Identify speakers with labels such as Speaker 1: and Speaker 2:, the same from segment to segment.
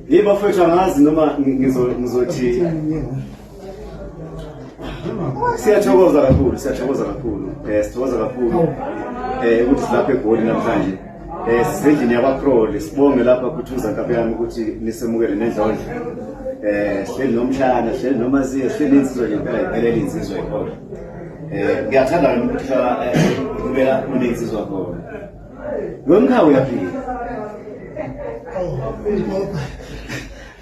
Speaker 1: Yebo mfowethu angazi noma ngizothi siyathokoza kakhulu sithokoza kakhulu ukuthi silapha eGoli namhlanje sisendlini yakwaProl sibonge lapha kuThuza Nkabi yami ukuthi nisemukele nendlondlo hleli nomshana hleli noma siye hleli insizwa nje impela iphelele insizwa ikhona ngiyathanda ukuthi kubela uninsizwa khona ngomkhawu yaphila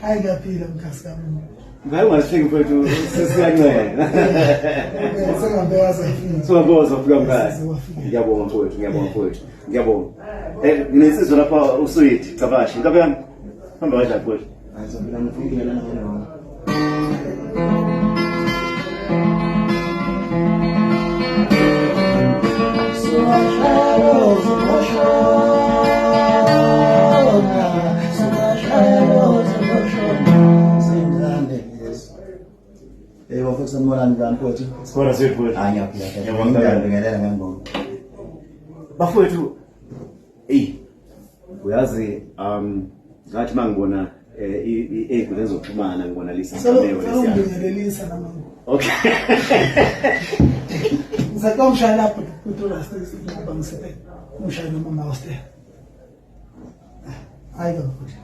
Speaker 2: hayi ngaphila mkhasi kami
Speaker 1: ngayo ngasihleki mfowethu sesiyancela
Speaker 2: sengabe wazafika
Speaker 1: soboza ufika mkhaya ngiyabonga mfowethu ngiyabonga nginesizwe lapha uSweet Cabashi Nkabi yami hamba kahle mfowethu
Speaker 3: ayizobila ngifungile lana ngona wafika morani bamfowethu
Speaker 1: sibona sifowethu
Speaker 3: angiyaphila ngiyabonga ngiyabonga
Speaker 1: bafowethu uyazi ngathi mangibona ey'nkundleni lezokuxhumana ngibona Lisa Mkameo
Speaker 2: ngiyabongelelisa namanga
Speaker 1: okay
Speaker 2: ngizaqala umshaya lapho kuThula ngoba ngisebenza umshaya nomama wasite hayi bafowethu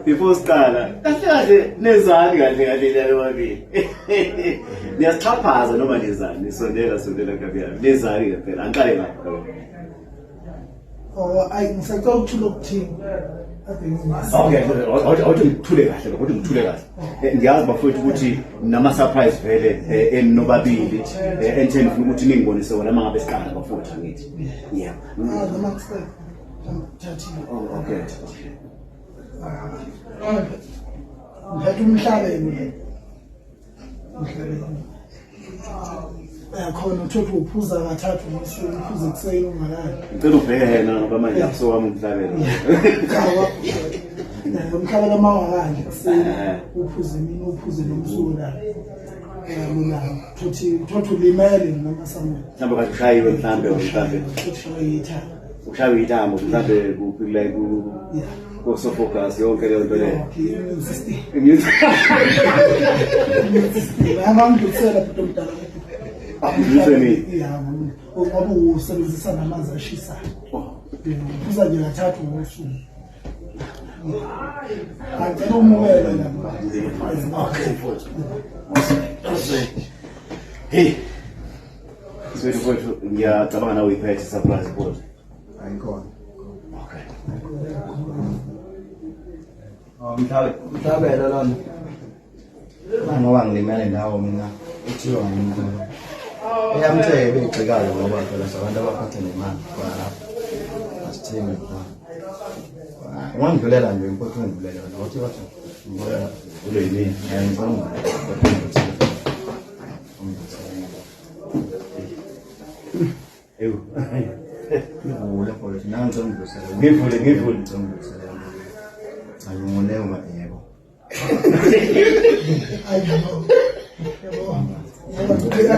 Speaker 1: before siqala kahle nezani kahle lelo mabili niyasixhaphaza noma nezani sondela Nkabi yami nezani ke phela angiqale ngapha
Speaker 2: ngisacela ukuthula okuthini
Speaker 1: okay awuthi ngithule kahle ngiyazi bafowethu ukuthi nama surprise vele enobabili entheni ufuna ukuthi ningibonise wona mangabe siqala bafowethu angithi yeah
Speaker 2: noma ngisele
Speaker 1: oh okay
Speaker 2: ngiphethe umhlabeni khona uthothi uphuza kathathu uphuza ekuseni ungalali
Speaker 1: ngicela ubheke yena ngoba manje akuso wami umhlabeni
Speaker 2: umhlabeni mawakanje kuseni uphuze mina uphuze nomsula mina thothi ulimele noma samwe
Speaker 1: mhlawumbe kathi ushayiwe mhlawumbe ushayiwe ithambo mhlawumbe kuphi la kusofocus yonke leyo nto leyo
Speaker 2: ngiyangangidlulisela futhi omdala
Speaker 1: ngiyizweni
Speaker 2: ngoba usebenzisa namanzi ashisayo uphuza nje kathathu ngosuku ngicela umukele la
Speaker 1: hey mfowethu ngiyacabanga nawe uyiphethe surprise board
Speaker 3: ayikhona
Speaker 1: okay
Speaker 3: mhlabelo lona ngoba ngilimele ndawo mina uthiwa umuntu eyamthebe igcikayo ngoba phela sabantu abaphathe nemali kwalapha asithenge khona ungandlulela nje impotho ungidlulela wena uthi wathi ngibona
Speaker 1: ule yini
Speaker 3: ngiyangizama
Speaker 1: ewu
Speaker 3: ngivule mfowethu nanzo ngidlulisela
Speaker 1: ngivule
Speaker 3: ayungone uma yebo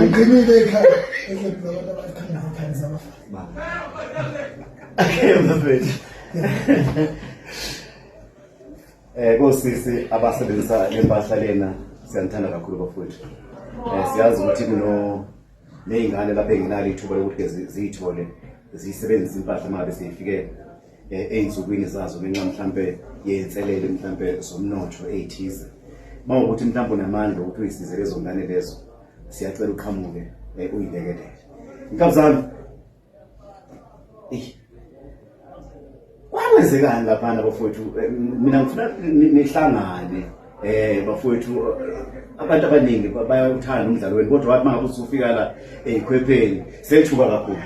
Speaker 2: ngimile ekhaya ezokuzabantu abakhanda ngaphansi
Speaker 1: mfowethu kosisi abasebenzisa lempahla lena siyanithanda kakhulu bafowethu siyazi ukuthi nezingane lapha enginalo ithuba lokuthi ziyithole ziyisebenzisa impahla mangabe seyifike ey'nsukwini zazo ngenxa mhlampe yenselele mhlampe zomnotho ey'thize mawukuthi mhlampe unamandla ukuthi uyisize lezo ngane lezo siyacela uqhamuke uyilekelele Nkabi zami kwenzekani laphana bafowethu mina ngifuna nihlangane bafowethu abantu abaningi bayawuthanda umdlalo wenu kodwa wathi mangabe usufika la eyikhwepheni sethuka kakhulu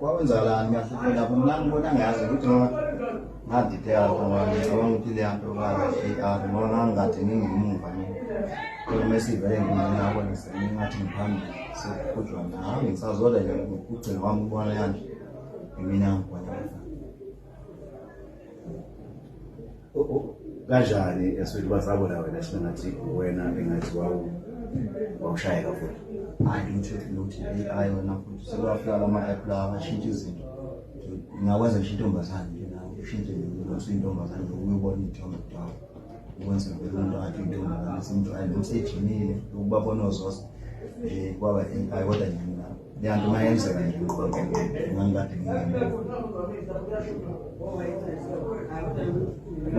Speaker 3: kwawenzakalani kahle lapho mina ngibona ngazi ukuthi noma ngadideka ngoba ngicabanga ukuthi le yanto baba AR ngoba ngangathi ngingemuva mina mesivele ngiyabona sengathi ngiphambi sekujwa nawe ngisazola nje ukugcina kwami ubona yanje mina ngibona
Speaker 1: kanjani eswethu bazabona wena sina ngathi wena engathi wawushaya kakhulu
Speaker 3: hayi ngithi AI wena futhi sekwafika ama-app lawa ashintsha izinto ngingakwenza ngisho intombazane nje nawe ushintshe intombazane ukuyibona ithombe kudala ukwenza vele umuntu athi intombazane simjwayele usejimile ukubabona ozosa kwaba AI kodwa nje mina leyanto mayenzeka nje ngangikade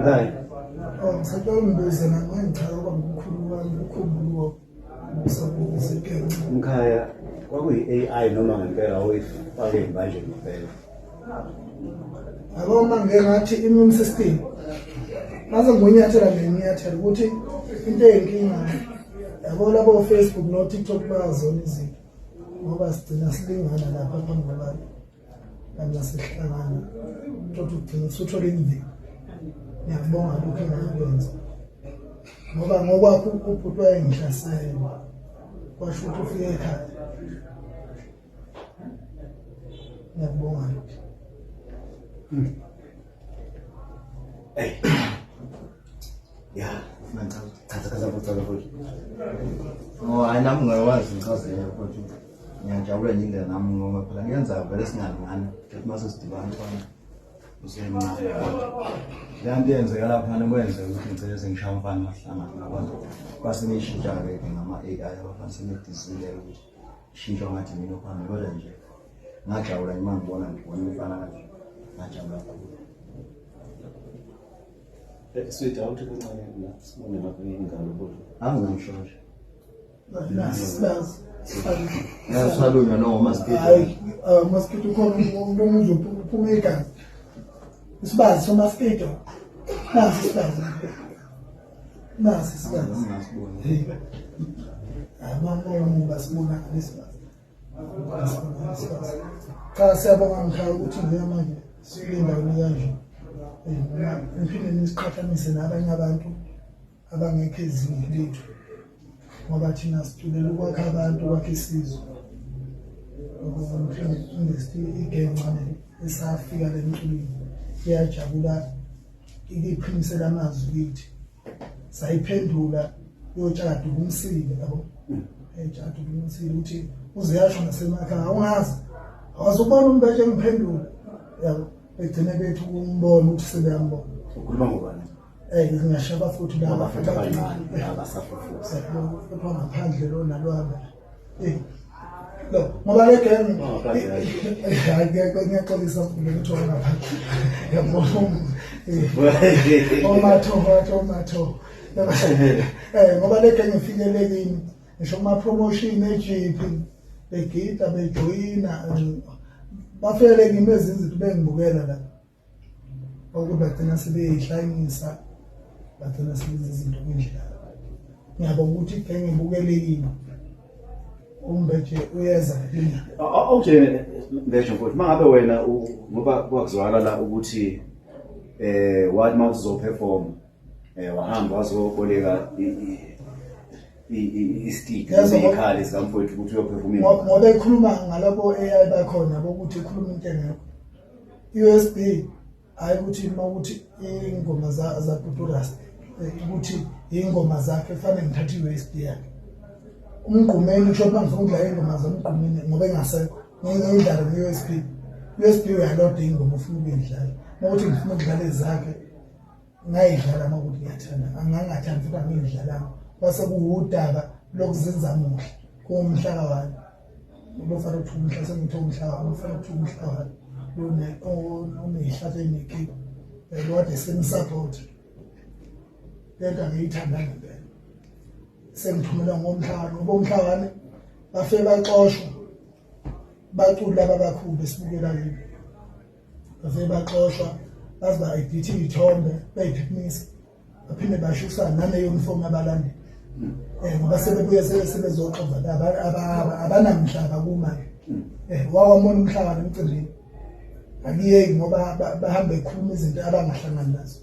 Speaker 1: hayi
Speaker 2: Ngisacela umbuze nangichaza ukuba mkhulu wami ukhumbulo usabuzekenza.
Speaker 1: Mkhaya kwakuyi-AI noma ngempela awuyifake manje ngempela
Speaker 2: Yabo manje ngathi immune system mase ngonyathela ngenyathela ukuthi into eyinkinga yabo labo Facebook no TikTok bazona izinto ngoba sigcina silingana lapha phambi kwabantu nasihlangana ukuthi ugcina usuthola imvelo. Ngiyabonga lokho engakwenza ngoba ngokwakho ubhuti wayengihlasela kwasho ukuthi ufike ekhaya. Ngiyabonga lokho.
Speaker 1: ya chaza futhi
Speaker 3: hayi nami ngiyakwazi ngichazele futhi ngiyajabula nje indlela nami ngoba phela ngiyenza vele singalingani futhi mase sidibana khona usemncane leyanto yenzeka lapha nikwenze ukuthi ngicela sengishaya umfana mahlangana nabantu base ngishintsha-ke ngama-AI abafana sebedizile ukuthi shintsha ngathi mina phambili kodwa nje ngajabula nje uma ngibona umfana kanje ngajabula kakhulu.
Speaker 1: Sweet awuthi kancane la sibone ngapha ingalo kodwa
Speaker 3: Angangishosha.
Speaker 2: Nasibazi.
Speaker 3: Yasalunywa no mosquito.
Speaker 2: Hayi, mosquito khona umuntu uzophuma igazi. Isibazi so mosquito. Nasi isibazi. Nasi isibazi.
Speaker 3: Ngasiboni.
Speaker 2: Mama basibona nesibazi. Cha siyabonga mkhaya ukuthi ngiya manje silinda kanje. Ngiphinde nisiqhathanise nabanye abantu abangekho ezingeni lethu ngoba thina sithulela ukwakha abantu kwakhe isizwe igengcane esafika lemculweni iyajabula iqhinisela amazwi kithi sayiphendula yotshada umsile yabo ejada umsile ukuthi uze yasho nasemakhaya awungazi awazubona umuntu aje ngiphendula yabo begcine bethu umbona ukuthi sebeyambona
Speaker 1: ukhuluma ngobani
Speaker 2: ngingashaba futhi laba
Speaker 1: abancane abasafufusa
Speaker 2: kodwa ngaphandle lo nalwaba lo ngoba le game ngiyaqolisa ukuthi ngaphandle yabona omatho ngoba le game ifikelelekini ngisho kuma promotion eJP begida bejoyina bafeleke imezi izinto bengibukela la ukuthi bagcina sebeyihlanganisa bagcina sebenza izinto kwindlela ngiyabonga ukuthi ke ngibukelekile umbeje uyeza lina
Speaker 1: awutshele ngisho futhi mangabe wena ngoba kwakuzwakala ukuthi wathi mawuthi uzoperform wahamba wazoboleka i-stick ezikhali zikamfowethu ukuthi uyoperforming
Speaker 2: ngoba ekhuluma ngalabo AI bakhona bokuthi ikhuluma into engekho USB hayi ukuthi mawuthi ingoma za Tuturasi ukuthi ingoma zakhe fanele ngithathe i-USB yakhe umgqumeni usho manje ngidla ingoma zamgqumeni ngoba engasekho ngiyidlala nge-USB uyaload ingoma ufuna ukuyidlala mawuthi ngifuna ukudlala ezakhe ngayidlala mawuthi ngiyathanda angangathandi futhi angiyidlalanga base kuwudaba lokuzenza muhle kumhlaka wani ubufana ukuthi umhla sengithi umhlaka ubufana ukuthi umhlaka onehlathi enekipa lokade semsupport lento ngiyithanda ngempela sengithumela ngomhlaka ngoba umhlakane bafike baxoshwa bacula abakhulu besibukela yini bafike baxoshwa baziba edit izithombe bayiphimise baphinde bashusana nane uniform abalandeli ngoba sebebuye sebezoxova abanamhlaba kumanje wawamona umhlaba nemcindini akuyeki ngoba bahamba ekhuluma izinto abangahlangani nazo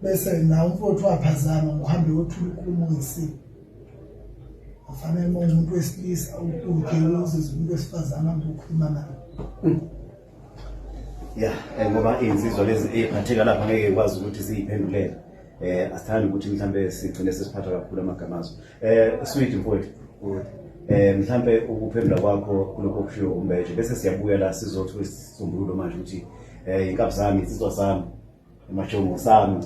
Speaker 2: bese nawo umfowethu waphazama uhambe yothula inkulumo ngesimo Afanele uma umuntu wesilisa ukudke uzizwe umuntu wesifazane ngokukhuluma naye.
Speaker 1: Yeah, ngoba insizwa lezi eziphatheka lapha ngeke kwazi ukuthi ziyiphendulele. Asithandi ukuthi mhlambe sigcine sesiphatha kakhulu amagamazo. Sweet mfowethu. Mhlambe ukuphendula kwakho kuloko kushiwo uMbeje bese siyabuya la sizothola isisombululo manje ukuthi inkabi zami insizwa sami emashomo sami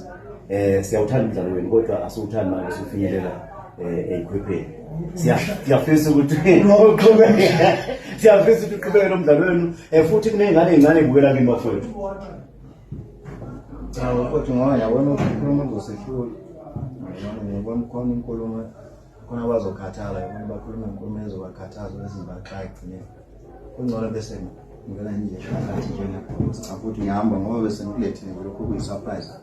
Speaker 1: siyawuthanda umdlalo wenu kodwa asiwuthandi manje usufinyelela eyikhwepheni. Siyafisa ukuthi siyafisa ukuthi uqhubeke lo mdlalo wenu futhi kunengane ezincane ebukela kini bafowethu.
Speaker 3: Hawu kodwa ngoba yabona ukukhuluma kuzosehlula. Ngibona khona inkulumo khona bazokhathala yabona bakhuluma inkulumo ezobakhathaza ezimbaqhayi gcine. Kungcono bese ngivela nje phakathi njena futhi ngihamba ngoba bese ngikulethile lokho kuyisurprise.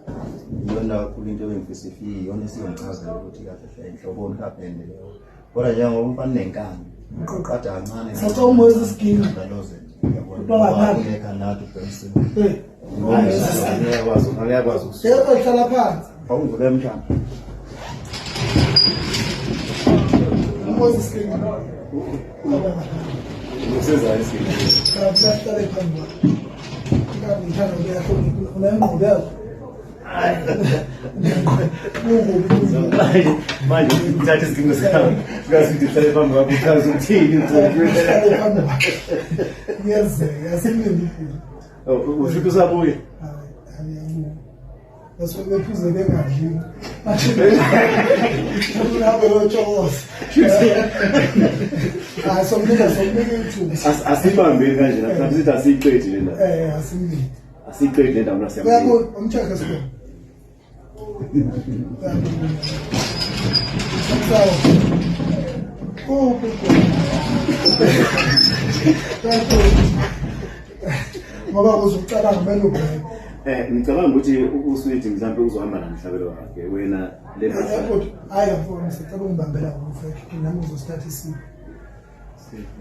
Speaker 3: Iyona kakhulu into ebengifisa ifike iyona esiyongichazela ukuthi kahle inhloboni kaphende leyo. Kodwa njengoba umfana nenkani uqoqada kancane
Speaker 2: Sathi uMoses Skinny.
Speaker 3: ngaloze.
Speaker 2: Uqoqa
Speaker 3: Kanati bese.
Speaker 1: Ngiyakwazi ukuthi
Speaker 2: Yebo hlala phansi.
Speaker 3: Awungivule emhlanje.
Speaker 2: uMoses Skinny.
Speaker 1: usezayo isikini.
Speaker 2: Hlala phansi. Ngabe ngithanda ukuyakho unengqondo yakho.
Speaker 1: Manje uthatha isikini sakho. Uyazi ukuthi uhlale phambi kwakho uchaza ukuthini
Speaker 2: Ngiyazeka asimini.
Speaker 1: Ufike usabuye.
Speaker 2: Hayi. Basuke bephuze bengadlini. Unabe lotshokoza. Somnika ithuba.
Speaker 1: Asibambeni kanje lapha sithi asiyiqedi le ndaba.
Speaker 2: Asimini.
Speaker 1: Asiyiqedi le ndaba nasiyamini.
Speaker 2: Uyabo umtshaka sikho. Ngoba uzoqala ngomelo bheke.
Speaker 1: Ngicabanga ukuthi uSweet mhlawumbe uzohamba namhlabelo wakhe wena le
Speaker 2: Airport hayi afona sicela ungibambela ngofake nami uzosithatha isipho.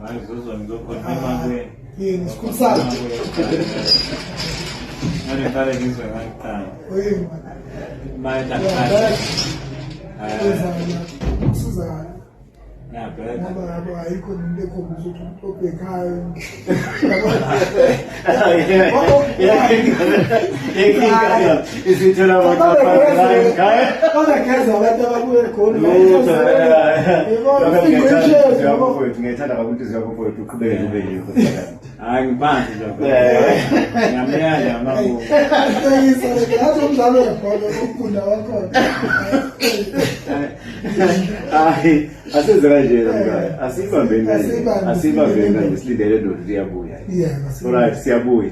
Speaker 4: Hayi uzozwa ngizokhonfirma kuwe.
Speaker 2: Yini sikhulisa.
Speaker 4: Ngale ngale ngizwe ngaqala.
Speaker 2: Oyini.
Speaker 4: Manje
Speaker 2: Siza
Speaker 4: ngiyabheka.
Speaker 2: ngoba yabo ayikho into ekhombisa ukuthi umuntu obhekayo.
Speaker 1: Isithela
Speaker 2: Kodwa keza abantu ababuye khona.
Speaker 1: ngiyayithanda kakhulu ukuthi ziyakufowethu uqhubeke ube yikho.
Speaker 4: Hayi ngiphansi nje. Ngiyamyala amabuko.
Speaker 2: Ngathi umdlalo webhola ukufunda wakhona.
Speaker 1: Hayi asenze kanje mngane asibambeni kanje silindele ndodo liyabuya.
Speaker 2: Yeah,
Speaker 1: Alright siyabuya.